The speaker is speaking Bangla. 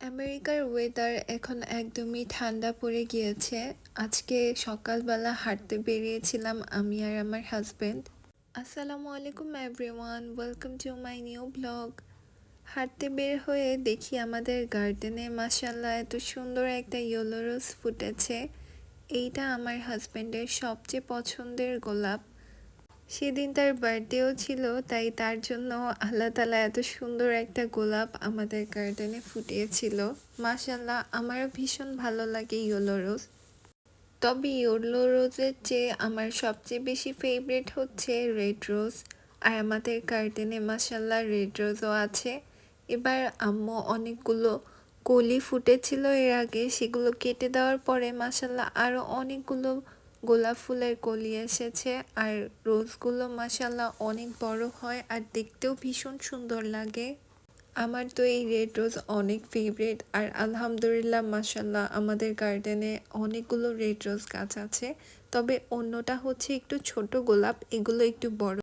আমেরিকার ওয়েদার এখন একদমই ঠান্ডা পড়ে গিয়েছে। আজকে সকালবেলা হাঁটতে বেরিয়েছিলাম আমি আর আমার হাজবেন্ড। আসসালামু আলাইকুম everyone, welcome to my new blog. হাঁটতে বের হয়ে দেখি আমাদের গার্ডেনে মাশাআল্লাহ এত সুন্দর একটা ইয়েলো রোজ ফুটেছে। এইটা আমার হাজবেন্ডের সবচেয়ে পছন্দের গোলাপ। সেদিন তার বার্থডেও ছিল, তাই তার জন্য আল্লাহ তাআলা এত সুন্দর একটা গোলাপ আমাদের গার্ডেনে ফুটিয়েছিল। মাশাআল্লাহ, আমারও ভীষণ ভালো লাগে ইয়েলো রোজ। তবে ইয়েলো রোজের চেয়ে আমার সবচেয়ে বেশি ফেভারিট হচ্ছে রেড রোজ। আর আমাদের গার্ডেনে মাশাআল্লাহ রেড রোজও আছে। এবার আম্মু অনেকগুলো কলি ফুটেছিল এর আগে, সেগুলো কেটে দেওয়ার পরে মাশাআল্লাহ আরও অনেকগুলো গোলাপ ফুলের কলি এসেছে। আর রোজগুলো মাশাআল্লাহ অনেক বড় হয় আর দেখতেও ভীষণ সুন্দর লাগে। আমার তো এই রেড রোজ অনেক ফেভারিট। আর আলহামদুলিল্লাহ মাশাআল্লাহ আমাদের গার্ডেনে অনেকগুলো রেড রোজ গাছ আছে। তবে অন্যটা হচ্ছে একটু ছোট গোলাপ, এগুলো একটু বড়।